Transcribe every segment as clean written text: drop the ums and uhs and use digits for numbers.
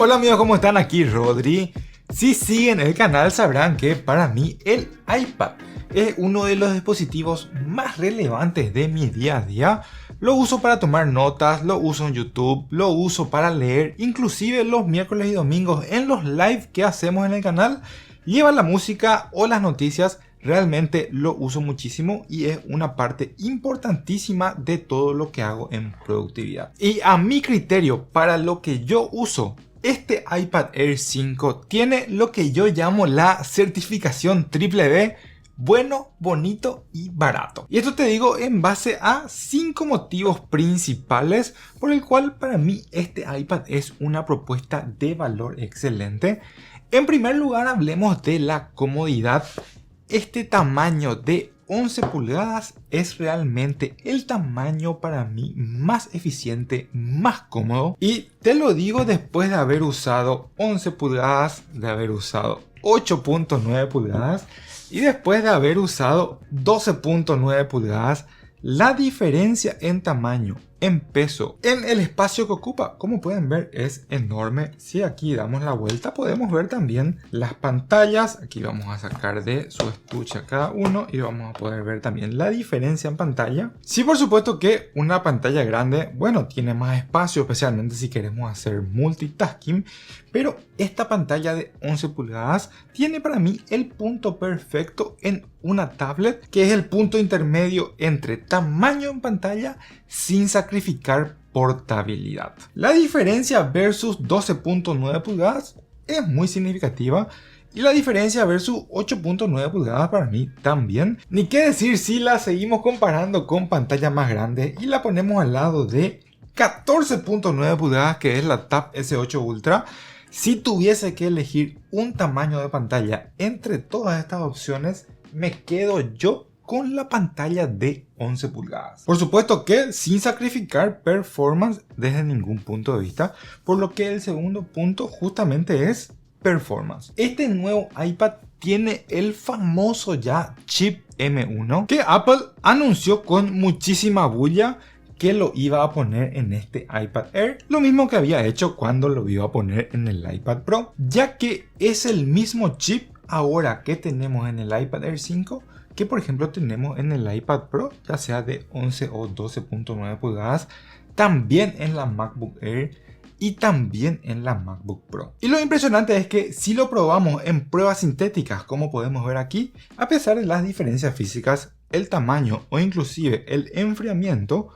Hola amigos, ¿cómo están? Aquí Rodri. Si siguen el canal sabrán que para mí el iPad es uno de los dispositivos más relevantes de mi día a día. Lo uso para tomar notas, lo uso en YouTube, lo uso para leer, inclusive los miércoles y domingos en los live que hacemos en el canal. Lleva la música o las noticias, realmente lo uso muchísimo y es una parte importantísima de todo lo que hago en productividad. Y a mi criterio, para lo que yo uso, este iPad Air 5 tiene lo que yo llamo la certificación triple B, bueno, bonito y barato. Y esto te digo en base a 5 motivos principales por el cual para mí este iPad es una propuesta de valor excelente. En primer lugar, hablemos de la comodidad. Este tamaño de 11 pulgadas es realmente el tamaño para mí más eficiente, más cómodo. Y te lo digo después de haber usado 11 pulgadas, de haber usado 8.9 pulgadas y después de haber usado 12.9 pulgadas. La diferencia en tamaño, en peso, en el espacio que ocupa, como pueden ver, es enorme. Si aquí damos la vuelta podemos ver también las pantallas. Aquí vamos a sacar de su estuche cada uno y vamos a poder ver también la diferencia en pantalla. Sí, por supuesto que una pantalla grande, bueno, tiene más espacio, especialmente si queremos hacer multitasking, pero esta pantalla de 11 pulgadas tiene para mí el punto perfecto en una tablet, que es el punto intermedio entre tamaño en pantalla sin sacrificar portabilidad. La diferencia versus 12.9 pulgadas es muy significativa y la diferencia versus 8.9 pulgadas para mí también. Ni qué decir si la seguimos comparando con pantalla más grande y la ponemos al lado de 14.9 pulgadas, que es la Tab S8 Ultra. Si tuviese que elegir un tamaño de pantalla entre todas estas opciones, me quedo yo con la pantalla de 11 pulgadas. Por supuesto que sin sacrificar performance desde ningún punto de vista, por lo que el segundo punto justamente es performance. Este nuevo iPad tiene el famoso ya chip M1 que Apple anunció con muchísima bulla que lo iba a poner en este iPad Air, lo mismo que había hecho cuando lo iba a poner en el iPad Pro, ya que es el mismo chip ahora que tenemos en el iPad Air 5 que por ejemplo tenemos en el iPad Pro, ya sea de 11 o 12.9 pulgadas, también en la MacBook Air y también en la MacBook Pro. Y lo impresionante es que si lo probamos en pruebas sintéticas, como podemos ver aquí, a pesar de las diferencias físicas, el tamaño o inclusive el enfriamiento,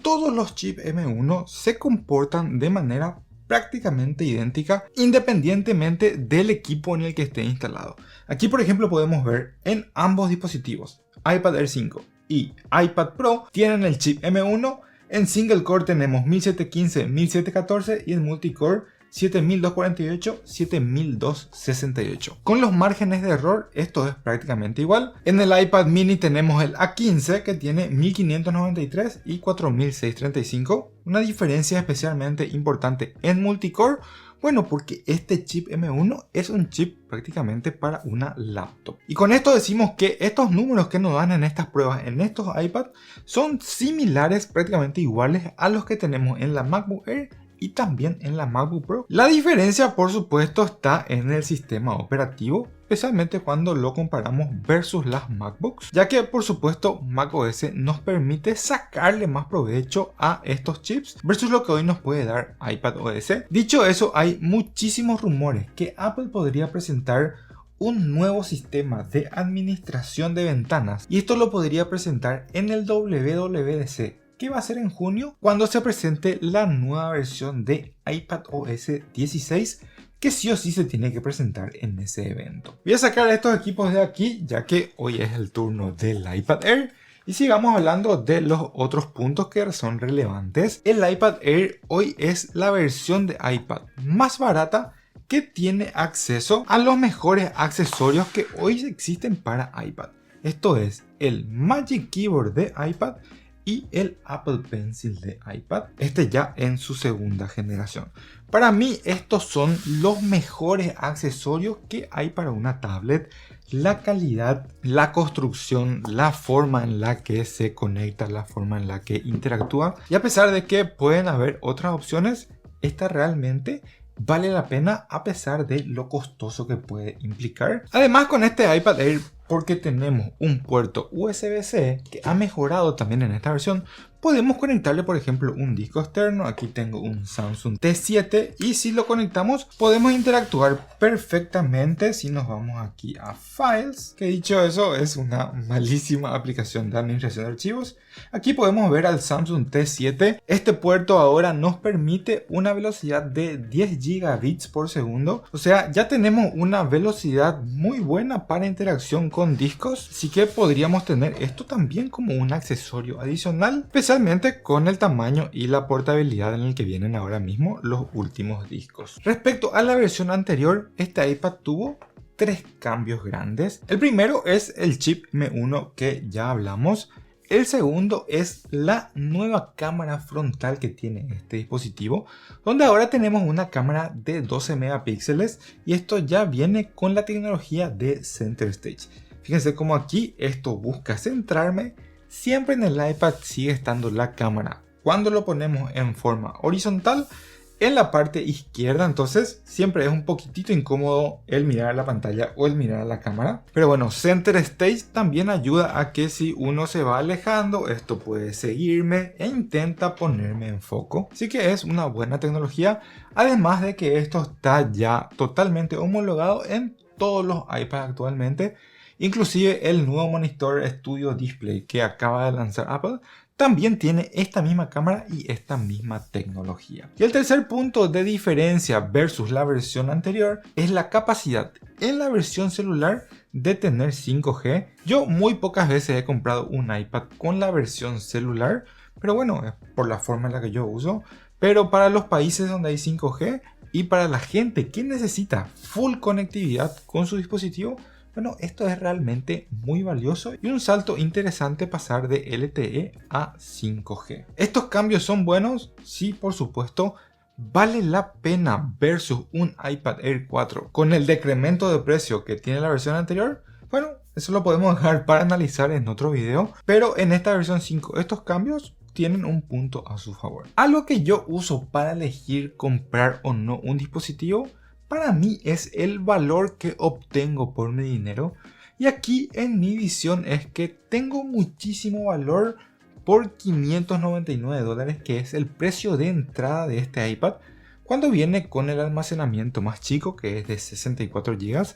todos los chips M1 se comportan de manera prácticamente idéntica independientemente del equipo en el que esté instalado. Aquí por ejemplo podemos ver en ambos dispositivos, iPad Air 5 y iPad Pro tienen el chip M1. En single core tenemos 1715, 1714 y en multicore 7248, 7268. Con los márgenes de error esto es prácticamente igual. En el iPad mini tenemos el A15 que tiene 1593 y 4635. Una diferencia especialmente importante en multicore, bueno, porque este chip M1 es un chip prácticamente para una laptop. Y con esto decimos que estos números que nos dan en estas pruebas en estos iPads son similares, prácticamente iguales a los que tenemos en la MacBook Air y también en la MacBook Pro. La diferencia por supuesto está en el sistema operativo, especialmente cuando lo comparamos versus las MacBooks, ya que por supuesto macOS nos permite sacarle más provecho a estos chips versus lo que hoy nos puede dar iPadOS. Dicho eso, hay muchísimos rumores que Apple podría presentar un nuevo sistema de administración de ventanas y esto lo podría presentar en el WWDC, que va a ser en junio, cuando se presente la nueva versión de iPadOS 16, que sí o sí se tiene que presentar en ese evento. Voy a sacar estos equipos de aquí, ya que hoy es el turno del iPad Air, y sigamos hablando de los otros puntos que son relevantes. El iPad Air hoy es la versión de iPad más barata que tiene acceso a los mejores accesorios que hoy existen para iPad. Esto es el Magic Keyboard de iPad y el Apple Pencil de iPad, este ya en su segunda generación. Para mí estos son los mejores accesorios que hay para una tablet. La calidad, la construcción, la forma en la que se conecta, la forma en la que interactúa, y a pesar de que pueden haber otras opciones, esta realmente vale la pena a pesar de lo costoso que puede implicar. Además, con este iPad Air, porque tenemos un puerto USB-C que ha mejorado también en esta versión, podemos conectarle por ejemplo un disco externo. Aquí tengo un Samsung T7 y si lo conectamos podemos interactuar perfectamente. Si nos vamos aquí a Files, que dicho eso es una malísima aplicación de administración de archivos, aquí podemos ver al Samsung T7. Este puerto ahora nos permite una velocidad de 10 gigabits por segundo, o sea, ya tenemos una velocidad muy buena para interacción con discos, así que podríamos tener esto también como un accesorio adicional, especialmente con el tamaño y la portabilidad en el que vienen ahora mismo los últimos discos. Respecto a la versión anterior, este iPad tuvo 3 cambios grandes. El primero es el chip M1 que ya hablamos. El segundo es la nueva cámara frontal que tiene este dispositivo, donde ahora tenemos una cámara de 12 megapíxeles y esto ya viene con la tecnología de Center Stage. Fíjense cómo aquí esto busca centrarme. Siempre en el iPad sigue estando la cámara. Cuando lo ponemos en forma horizontal, en la parte izquierda, entonces siempre es un poquitito incómodo el mirar a la pantalla o el mirar a la cámara. Pero bueno, Center Stage también ayuda a que si uno se va alejando, esto puede seguirme e intenta ponerme en foco. Así que es una buena tecnología, además de que esto está ya totalmente homologado en todos los iPads actualmente. Inclusive el nuevo monitor Studio Display que acaba de lanzar Apple también tiene esta misma cámara y esta misma tecnología. Y el tercer punto de diferencia versus la versión anterior es la capacidad en la versión celular de tener 5G. Yo muy pocas veces he comprado un iPad con la versión celular, pero bueno, es por la forma en la que yo uso. Pero para los países donde hay 5G y para la gente que necesita full conectividad con su dispositivo, bueno, esto es realmente muy valioso y un salto interesante pasar de LTE a 5G. ¿Estos cambios son buenos? Sí, por supuesto. ¿Vale la pena versus un iPad Air 4 con el decremento de precio que tiene la versión anterior? Bueno, eso lo podemos dejar para analizar en otro video, pero en esta versión 5 estos cambios tienen un punto a su favor. Algo que yo uso para elegir comprar o no un dispositivo para mí es el valor que obtengo por mi dinero, y aquí en mi visión es que tengo muchísimo valor por $599, que es el precio de entrada de este iPad, cuando viene con el almacenamiento más chico que es de 64 GB.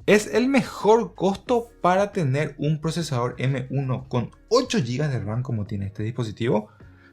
Es el mejor costo para tener un procesador M1 con 8 GB de RAM como tiene este dispositivo.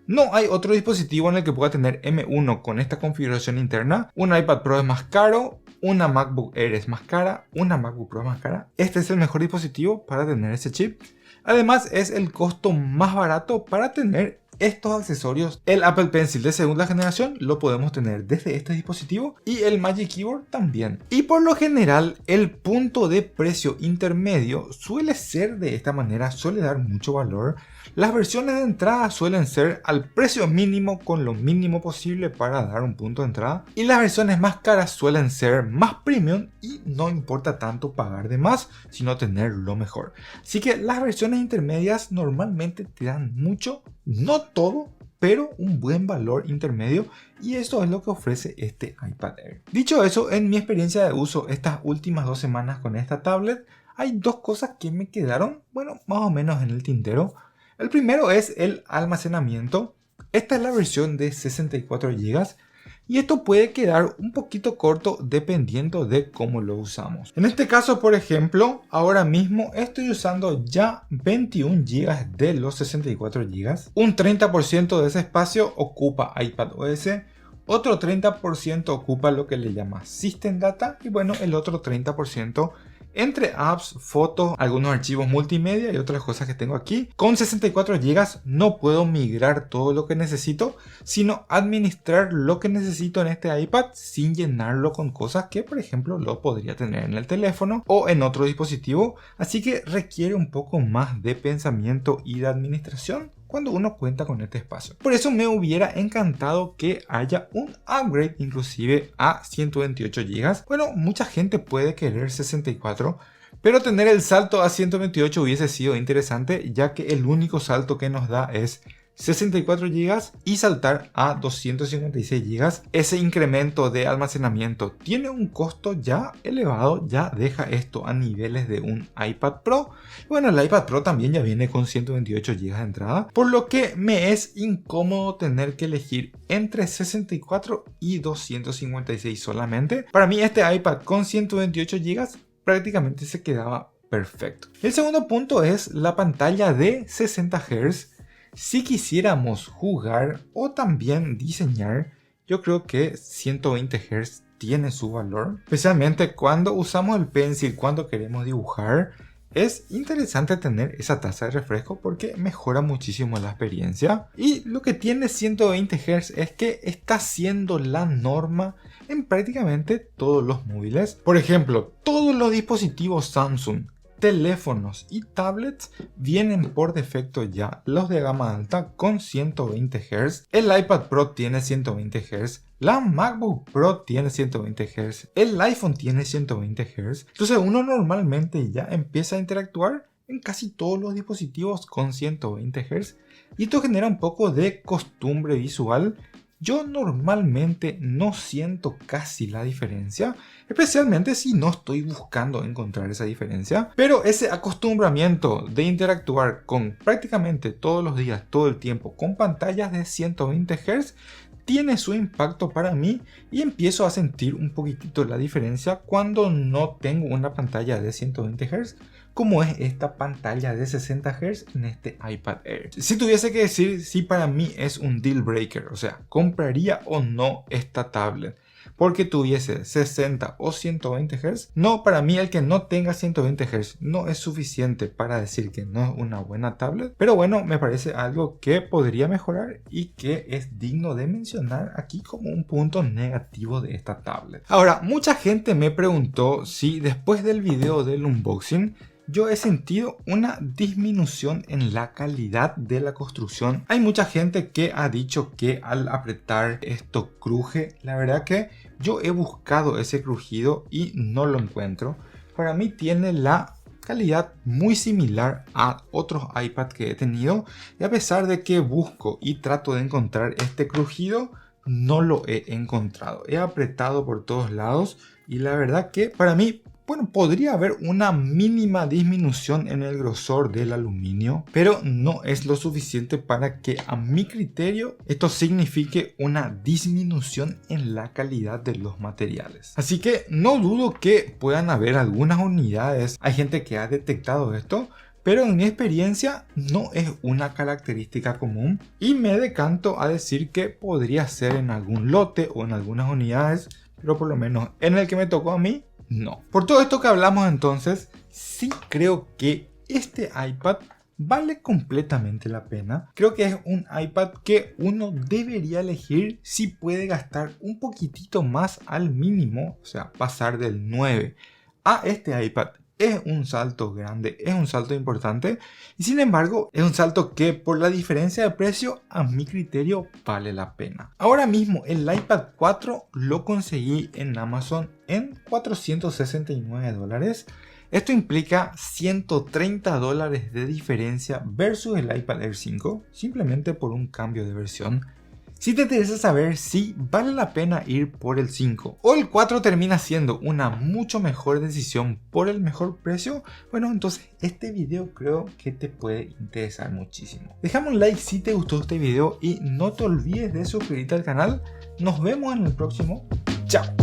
No hay otro dispositivo en el que pueda tener M1 con esta configuración interna. Un iPad Pro es más caro, una MacBook Air es más cara, una MacBook Pro es más cara. Este es el mejor dispositivo para tener ese chip. Además es el costo más barato para tener estos accesorios. El Apple Pencil de segunda generación lo podemos tener desde este dispositivo y el Magic Keyboard también. Y por lo general el punto de precio intermedio suele ser de esta manera, suele dar mucho valor. Las versiones de entrada suelen ser al precio mínimo con lo mínimo posible para dar un punto de entrada, y las versiones más caras suelen ser más premium y no importa tanto pagar de más sino tener lo mejor. Así que las versiones intermedias normalmente te dan mucho, no todo, pero un buen valor intermedio, y eso es lo que ofrece este iPad Air. Dicho eso, en mi experiencia de uso estas últimas 2 semanas con esta tablet, hay 2 cosas que me quedaron, bueno, más o menos en el tintero. El primero es el almacenamiento. Esta es la versión de 64 GB y esto puede quedar un poquito corto dependiendo de cómo lo usamos. En este caso, por ejemplo, ahora mismo estoy usando ya 21 GB de los 64 GB. Un 30% de ese espacio ocupa iPadOS, otro 30% ocupa lo que le llama System Data y bueno, el otro 30% entre apps, fotos, algunos archivos multimedia y otras cosas que tengo aquí. Con 64 GB no puedo migrar todo lo que necesito, sino administrar lo que necesito en este iPad sin llenarlo con cosas que por ejemplo lo podría tener en el teléfono o en otro dispositivo, así que requiere un poco más de pensamiento y de administración cuando uno cuenta con este espacio. Por eso me hubiera encantado que haya un upgrade inclusive a 128 GB. Bueno, mucha gente puede querer 64, pero tener el salto a 128 hubiese sido interesante, ya que el único salto que nos da es 64 GB y saltar a 256 GB. Ese incremento de almacenamiento tiene un costo ya elevado, ya deja esto a niveles de un iPad Pro. Bueno, el iPad Pro también ya viene con 128 GB de entrada, por lo que me es incómodo tener que elegir entre 64 y 256 solamente. Para mí este iPad con 128 GB prácticamente se quedaba perfecto. El segundo punto es la pantalla de 60 Hz. Si quisiéramos jugar o también diseñar, yo creo que 120 Hz tiene su valor, especialmente cuando usamos el Pencil, cuando queremos dibujar. Es interesante tener esa tasa de refresco porque mejora muchísimo la experiencia. Y lo que tiene 120 Hz es que está siendo la norma en prácticamente todos los móviles. Por ejemplo, todos los dispositivos Samsung, teléfonos y tablets vienen por defecto ya los de gama alta con 120 Hz. El iPad Pro tiene 120 Hz. La MacBook Pro tiene 120 Hz. El iPhone tiene 120 Hz. Entonces uno normalmente ya empieza a interactuar en casi todos los dispositivos con 120 Hz. Y esto genera un poco de costumbre visual. Yo normalmente no siento casi la diferencia, especialmente si no estoy buscando encontrar esa diferencia. Pero ese acostumbramiento de interactuar con prácticamente todos los días, todo el tiempo, con pantallas de 120 Hz, tiene su impacto para mí y empiezo a sentir un poquitito la diferencia cuando no tengo una pantalla de 120 Hz. Como es esta pantalla de 60 Hz en este iPad Air. Si tuviese que decir si para mí es un deal breaker, o sea, compraría o no esta tablet porque tuviese 60 o 120 Hz, no, para mí el que no tenga 120 Hz no es suficiente para decir que no es una buena tablet, pero bueno, me parece algo que podría mejorar y que es digno de mencionar aquí como un punto negativo de esta tablet. Ahora, mucha gente me preguntó si después del video del unboxing yo he sentido una disminución en la calidad de la construcción. Hay mucha gente que ha dicho que al apretar esto cruje. La verdad que yo he buscado ese crujido y no lo encuentro. Para mí tiene la calidad muy similar a otros iPad que he tenido. Y a pesar de que busco y trato de encontrar este crujido, no lo he encontrado. He apretado por todos lados y la verdad que para mí, bueno, podría haber una mínima disminución en el grosor del aluminio, pero no es lo suficiente para que a mi criterio esto signifique una disminución en la calidad de los materiales. Así que no dudo que puedan haber algunas unidades, hay gente que ha detectado esto, pero en mi experiencia no es una característica común y me decanto a decir que podría ser en algún lote o en algunas unidades, pero por lo menos en el que me tocó a mí, no. Por todo esto que hablamos entonces, sí creo que este iPad vale completamente la pena. Creo que es un iPad que uno debería elegir si puede gastar un poquitito más al mínimo, o sea, pasar del 9 a este iPad. Es un salto grande, es un salto importante y sin embargo es un salto que por la diferencia de precio a mi criterio vale la pena. Ahora mismo el iPad 4 lo conseguí en Amazon en $469. Esto implica $130 de diferencia versus el iPad Air 5 simplemente por un cambio de versión. Si te interesa saber si vale la pena ir por el 5 o el 4 termina siendo una mucho mejor decisión por el mejor precio, bueno, entonces este video creo que te puede interesar muchísimo. Déjame un like si te gustó este video y no te olvides de suscribirte al canal. Nos vemos en el próximo. Chao.